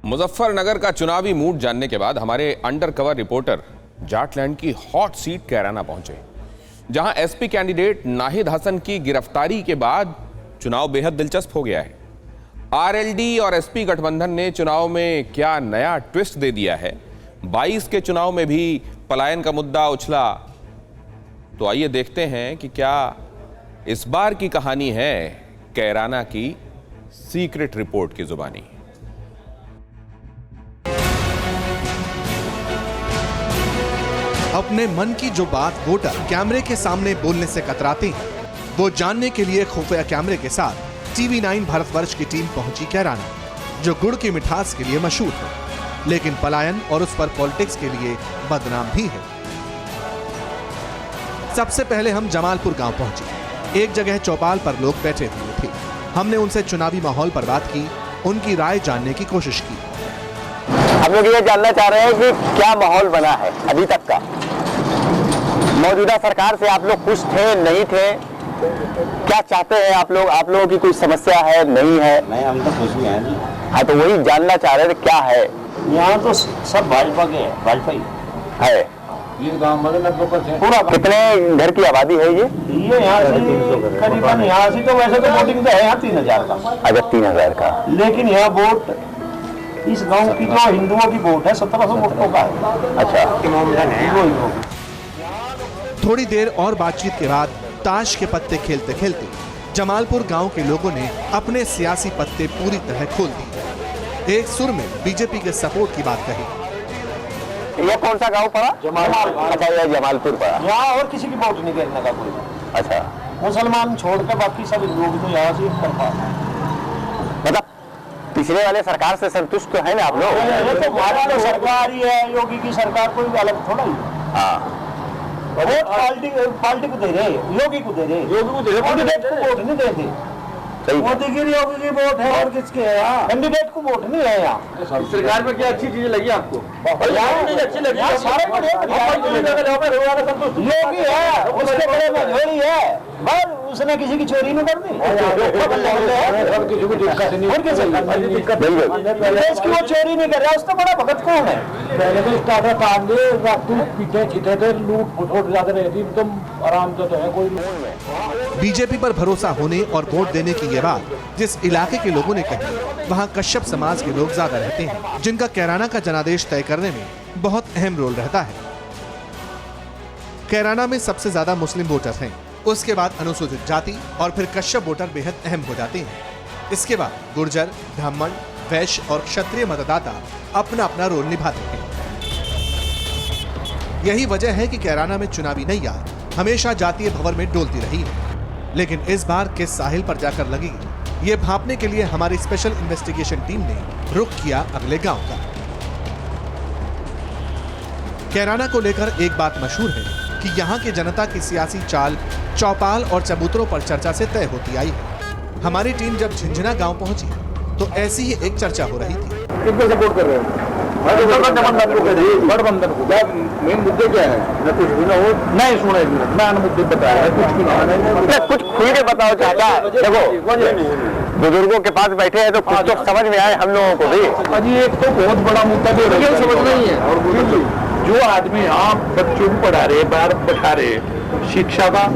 मुजफ्फरनगर का चुनावी मूड जानने के बाद हमारे अंडरकवर रिपोर्टर जाटलैंड की हॉट सीट कैराना पहुंचे, जहां एसपी कैंडिडेट नाहिद हसन की गिरफ्तारी के बाद चुनाव बेहद दिलचस्प हो गया है। आरएलडी और एसपी गठबंधन ने चुनाव में क्या नया ट्विस्ट दे दिया है। 22 के चुनाव में भी पलायन का मुद्दा उछला, तो आइए देखते हैं कि क्या इस बार की कहानी है कैराना की सीक्रेट रिपोर्ट की जुबानी। अपने मन की जो बात वोटर कैमरे के सामने बोलने से कतराते हैं, वो जानने के लिए खुफिया कैमरे के साथ टीवी 9 भारतवर्ष की टीम पहुंची कैराना, जो गुड़ की मिठास के लिए मशहूर है, लेकिन पलायन और उस पर पॉलिटिक्स के लिए बदनाम भी है। सबसे पहले हम जमालपुर गांव पहुंचे। एक जगह चौपाल पर लोग बैठे हुए थे। हमने उनसे चुनावी माहौल पर बात की, उनकी राय जानने की कोशिश की। हम लोग ये जानना चाह रहे हैं कि क्या माहौल बना है अभी तक का। मौजूदा सरकार से आप लोग खुश थे, नहीं थे, क्या चाहते हैं आप लोगों की कोई समस्या है, नहीं है? नहीं, हम तो खुश ही हैं जी। हाँ, तो वही जानना चाह रहे थे क्या है। यहाँ तो सब भाजपा के हैं, भाजपा ही है। ये गाँव में 90% पूरा कितने घर की आबादी है ये यहाँ से करीबन, यहाँ से तो वैसे तो वोटिंग तो है यहाँ 3000 का। अच्छा, 3000 का। लेकिन यहाँ वोट इस गांव की जो हिंदुओं की वोट है 1700 वोटों का है। अच्छा, थोड़ी देर और बातचीत के बाद ताश के पत्ते खेलते खेलते जमालपुर गांव के लोगों ने अपने सियासी पत्ते पूरी तरह खोल दिए। एक सुर में बीजेपी के सपोर्ट की बात कही। ये कौन सा गांव पड़ा? जमालपुर। अच्छा, ये जमालपुर पड़ा। यहाँ और किसी की वोट नहीं देने का कोई। अच्छा, मुसलमान छोड़कर बाकी सब लोग तो यहाँ से कर पाते। मतलब पिछले वाले सरकार से संतुष्ट तो है ना आप लोग? ये तो हमारी तो सरकार ही है, योगी की सरकार, कोई अलग थोड़ा ही। हाँ, वोट पार्टी को दे रहे, योगी को दे रहे, कैंडिडेट को वोट नहीं देते। मोदी की योगी की वोट है और किसके है? यहाँ कैंडिडेट को वोट नहीं है। यहाँ सरकार में क्या अच्छी चीजें लगी आपको? अच्छी लगी, सारे योगी है, उसके बड़े में झोरी है, बस उसने किसी की चोरी नहीं करनी। देश की वो चोरी नहीं कर रहा, उसका बड़ा भगत कौन है? पहले तो स्टार्टर काम दे, पीछे छीटे थे, लूट फुट ज्यादा रहती, तुम आराम से तो है कोई। बीजेपी पर भरोसा होने और वोट देने की ये बात जिस इलाके के लोगों ने कही, वहाँ कश्यप समाज के लोग ज्यादा रहते हैं, जिनका कैराना का जनादेश तय करने में बहुत अहम रोल रहता है। कैराना में सबसे ज्यादा मुस्लिम वोटर हैं, उसके बाद अनुसूचित जाति और फिर कश्यप वोटर बेहद अहम हो जाते हैं। इसके बाद गुर्जर, ब्राह्मण, वैश्य और क्षत्रिय मतदाता अपना अपना रोल निभाते हैं। यही वजह है कि कैराना में चुनावी नैया हमेशा जातीय भंवर में डोलती रही है, लेकिन इस बार किस साहिल पर जाकर लगी, ये भांपने के लिए हमारी स्पेशल इन्वेस्टिगेशन टीम ने रुख किया अगले गांव का। कैराना को लेकर एक बात मशहूर है कि यहाँ की जनता की सियासी चाल चौपाल और चबूतरों पर चर्चा से तय होती आई है। हमारी टीम जब झिंझना गांव पहुंची तो ऐसी ही एक चर्चा हो रही थी। किसको सपोर्ट कर रहे हो? गठबंधन को। क्या मेन मुद्दे क्या है? न कुछ भी ना हो, नहीं सुने, मैं मुद्दे बताया कुछ भी ना, कुछ खुल के बताओ चाचा। देखो, बुजुर्गों के पास बैठे हैं तो कुछ तो समझ में आए हम लोगों को भी। अजी एक तो बहुत बड़ा मुद्दा जो समझ नहीं है, और जो आदमी यहाँ बच्चों को पढ़ा रहे, बाहर बैठा रहे, शिक्षा का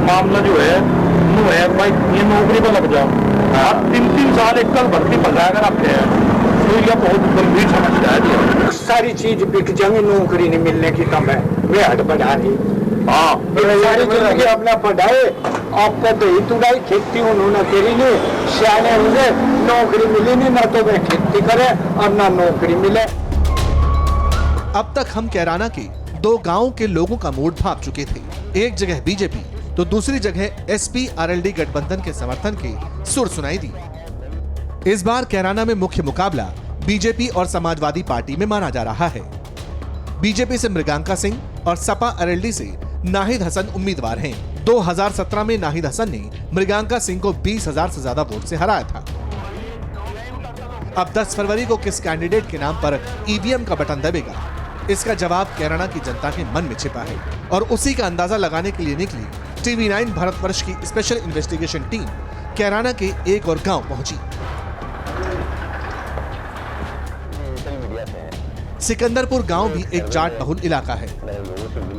मामला जो है वो है भाई, ये नौकरी पर लग जाओ। आप 3-3 साल एक कल भर्ती पकड़ा कर रखे हैं, तो यह बहुत गंभीर समस्या है। सारी चीज बिक जाएंगी, नौकरी नहीं मिलने की कम है, वे हट बढ़ा रही। हाँ, सारी जिंदगी अपना पढ़ाए, आपका दही तुड़ाई, खेती उन्होंने करी नहीं, सियाने उन्हें नौकरी मिली नहीं, ना तो वे खेती करे और ना नौकरी मिले। अब तक हम कैराना के 2 गांवों के लोगों का मूड भांप चुके थे। एक जगह बीजेपी तो दूसरी जगह एसपी आरएलडी गठबंधन के समर्थन के सुर सुनाई दी। इस बार कैराना में मुख्य मुकाबला बीजेपी और समाजवादी पार्टी में माना जा रहा है। बीजेपी से मृगांका सिंह और सपा आरएलडी से नाहिद हसन उम्मीदवार हैं। 2017 में नाहिद हसन ने मृगांका सिंह को 20,000 से ज्यादा वोट से हराया था। अब 10 फरवरी को किस कैंडिडेट के नाम पर ईवीएम का बटन दबेगा, इसका जवाब कैराना की जनता के मन में छिपा है, और उसी का अंदाजा लगाने के लिए निकली टीवी 9 भारतवर्ष की स्पेशल इन्वेस्टिगेशन टीम कैराना के एक और गांव पहुंची। सिकंदरपुर गांव भी एक जाट बहुल इलाका है।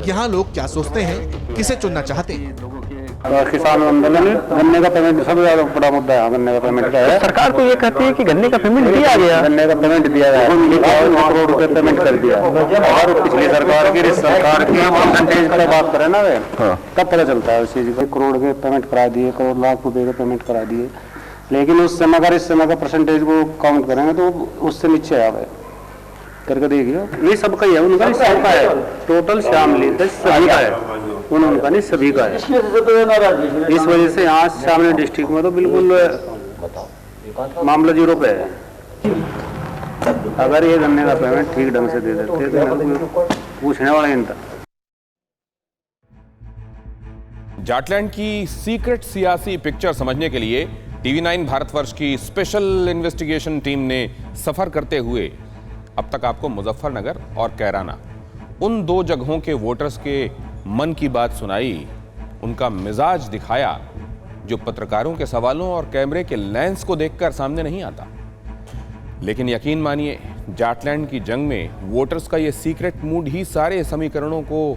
यहाँ लोग क्या सोचते हैं, किसे चुनना चाहते हैं? किसान आंदोलन, गन्ने का पेमेंट सबसे ज्यादा बड़ा मुद्दा है। गन्ने का पेमेंट का है। सरकार तो ये कहती है कि गन्ने का पेमेंट दिया गया, गन्ने का पेमेंट दिया गया, 52 करोड़ रुपए पेमेंट कर दिया। और पिछली सरकार की परसेंटेज पर बात करें ना, तब पता चलता है उस चीज को। 1 करोड़ के पेमेंट करा दिए, करोड़ लाख रुपए के पेमेंट करा दिए, लेकिन उस समय अगर इस समय का परसेंटेज को काउंट करेंगे तो उससे नीचे आ गए। करके देखिए, ये सबका ही है, उनका नहीं सबका है, टोटल शामिल सभी का है, उनका नहीं सभी का है। इस वजह से यहाँ शामली डिस्ट्रिक्ट में तो बिल्कुल मामला 0 पे है। अगर ये गन्ने का पेमेंट ठीक ढंग से दे देते तो पूछने वाला नहीं था। जाटलैंड की सीक्रेट सियासी पिक्चर समझने के लिए TV9 भारतवर्ष की स्पेशल इन्वेस्टिगेशन टीम ने सफर करते हुए अब तक आपको मुजफ्फरनगर और कैराना, उन 2 जगहों के वोटर्स के मन की बात सुनाई, उनका मिजाज दिखाया, जो पत्रकारों के सवालों और कैमरे के लेंस को देखकर सामने नहीं आता। लेकिन यकीन मानिए, जाटलैंड की जंग में वोटर्स का यह सीक्रेट मूड ही सारे समीकरणों को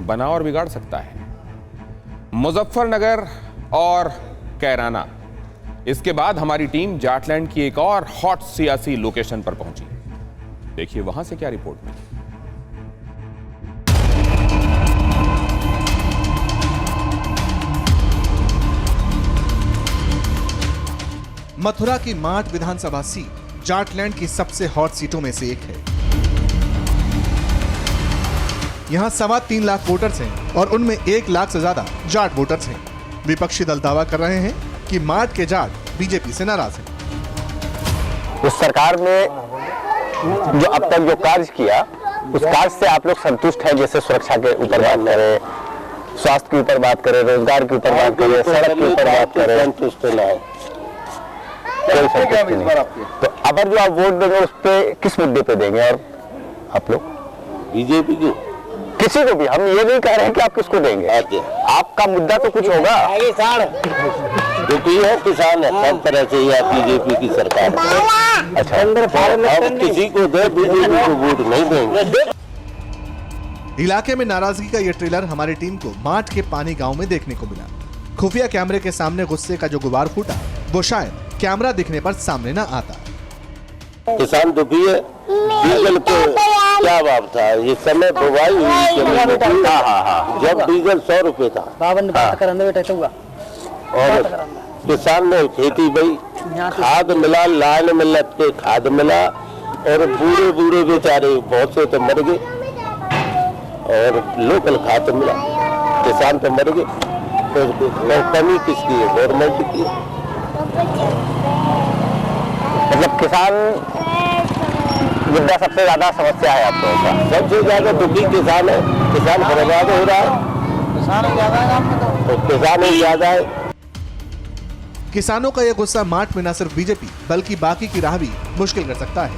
बना और बिगाड़ सकता है। मुजफ्फरनगर और कैराना, इसके बाद हमारी टीम जाटलैंड की एक और हॉट सियासी लोकेशन पर पहुंची। देखिए वहां से क्या रिपोर्ट मिली। मथुरा की माठ विधानसभा सीट जाटलैंड की सबसे हॉट सीटों में से एक है। यहां 3.25 लाख वोटर्स हैं और उनमें 1 लाख से ज्यादा जाट वोटर्स हैं। विपक्षी दल दावा कर रहे हैं कि माठ के जाट बीजेपी से नाराज हैं। उस सरकार में जो अब तक जो कार्य किया, उस कार्य से आप लोग संतुष्ट हैं? जैसे सुरक्षा के ऊपर बात करें, स्वास्थ्य के ऊपर बात करें, रोजगार के ऊपर बात करें, सड़क के ऊपर बात करें, संतुष्ट नहीं। तो अगर जो आप वोट देंगे उस पे किस मुद्दे पे देंगे? और आप लोग बीजेपी को, किसी को भी, हम ये नहीं कह रहे हैं कि आप किसको देंगे, आपका मुद्दा तो कुछ होगा। दुखी है, किसान है, सब तरह से यह बीजेपी की सरकार है। अच्छा, हम किसी को दे, बीजेपी को वोट नहीं देंगे। इलाके में नाराजगी का यह ट्रेलर हमारी टीम को माठ के पानी गांव में देखने को मिला। खुफिया कैमरे के सामने गुस्से का जो गुबार फूटा, वो शायद कैमरा दिखने पर सामने न आता। किसान दुखी है। डीजल के क्या भाव था इस समय? बुवाई हुई जब डीजल 100 रुपए था, और किसान ने खेती भाई, खाद मिला, लाइन में लग के खाद मिला, और बूढ़े बूढ़े बेचारे बहुत से तो मर गए, और लोकल खाद मिला, किसान तो मर गए। तो कमी किसकी है? गवर्नमेंट की। मतलब किसान मुद्दा सबसे ज्यादा समस्या है आप लोगों का? सबसे ज्यादा दुखी किसान है। किसान बर्बाद हो रहा है, तो किसान ही ज्यादा है। किसानों का यह गुस्सा माठ में न सिर्फ बीजेपी बल्कि बाकी की राह भी मुश्किल कर सकता है,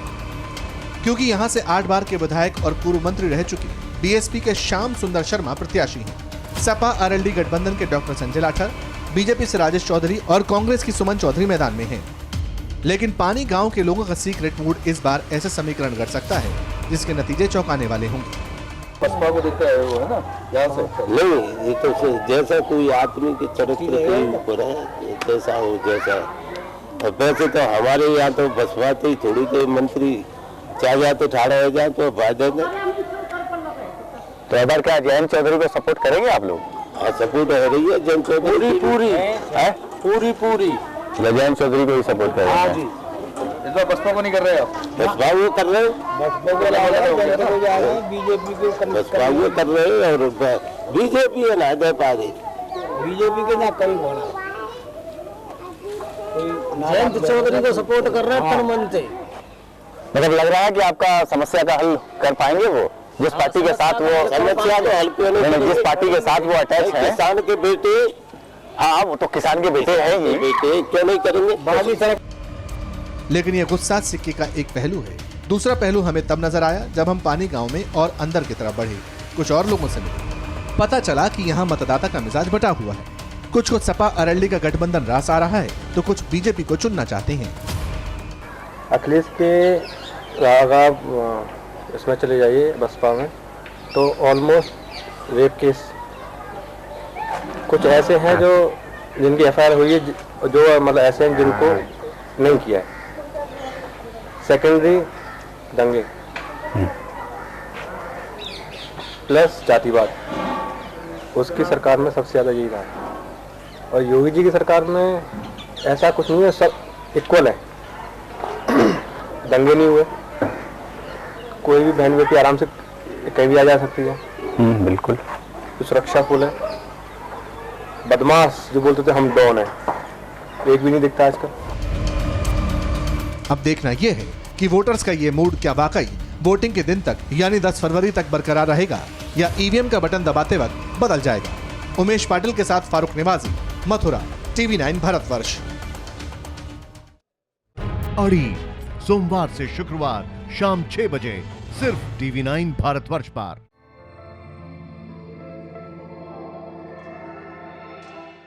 क्योंकि यहां से 8 बार के विधायक और पूर्व मंत्री रह चुके बीएसपी के श्याम सुंदर शर्मा प्रत्याशी हैं। सपा आरएलडी गठबंधन के डॉक्टर संजय लाठर, बीजेपी से राजेश चौधरी और कांग्रेस की सुमन चौधरी मैदान में हैं। लेकिन पानी गांव के लोगों का सीक्रेट मूड इस बार ऐसे समीकरण कर सकता है जिसके नतीजे चौंकाने वाले होंगे। बसपा को देखता है वो, है ना, यहाँ से नहीं, ये तो जैसा कोई आदमी के चरित्र के ऊपर है, जैसा हो जैसा। और वैसे तो हमारे यहाँ तो बसपा तो ही थोड़ी कोई मंत्री चाहे जाते ठाड़ा हो जाए तो फायदे में। तो अगर क्या जयंत चौधरी को सपोर्ट करेंगे आप लोग? हाँ, सपोर्ट हो रही है जयंत चौधरी पूरी जयंत चौधरी को ही सपोर्ट करेंगे। इस बार बसपा को नहीं कर रहे आप? बसपा वो कर रहे हैं, बसपा वो कर रहे हैं, और बीजेपी है ना दे पा रही, बीजेपी के ना कभी बोला, जयंत चौधरी को सपोर्ट कर रहे हैं मन से। मतलब लग रहा है कि आपका समस्या का हल कर पाएंगे वो, जिस पार्टी के साथ वो समस्या को हल क्यों नहीं? जिस पार्टी के साथ वो अटैच है। किसान के बेटे, हाँ, वो तो किसान के बेटे हैं ही, बेटे क्यों नहीं करेंगे? लेकिन यह गुस्सा सिक्के का एक पहलू है। दूसरा पहलू हमें तब नजर आया जब हम पानी गांव में और अंदर की तरफ बढ़े, कुछ और लोगों से मिले। पता चला कि यहाँ मतदाता का मिजाज बटा हुआ है। कुछ को सपा आरएलडी का गठबंधन रास आ रहा है, तो कुछ बीजेपी को चुनना चाहते हैं। अखिलेश के इसमें चले जाइए बसपा में तो ऑलमोस्ट रेप केस कुछ ऐसे हैं जो जिनकी एफआईआर हुई है, जो मतलब ऐसे हैं जिनको नहीं किया है। सेकेंडरी दंगे प्लस जातिवाद, उसकी सरकार में सबसे ज़्यादा यही रहा है। और योगी जी की सरकार में ऐसा कुछ नहीं है, सब इक्वल है। दंगे नहीं हुए, कोई भी बहन बेटी आराम से कहीं भी आ जा सकती है। बिल्कुल। तो सुरक्षा फुल है। बदमाश जो बोलते थे हम डॉन है, एक भी नहीं दिखता आजकल। अब देखना यह है कि वोटर्स का ये मूड क्या वाकई वोटिंग के दिन तक यानी 10 फरवरी तक बरकरार रहेगा या ईवीएम का बटन दबाते वक्त बदल जाएगा। उमेश पाटिल के साथ फारूक निवाजी, मथुरा, TV9 भारतवर्ष। अड़ी सोमवार से शुक्रवार शाम 6 बजे सिर्फ TV9 भारतवर्ष पर।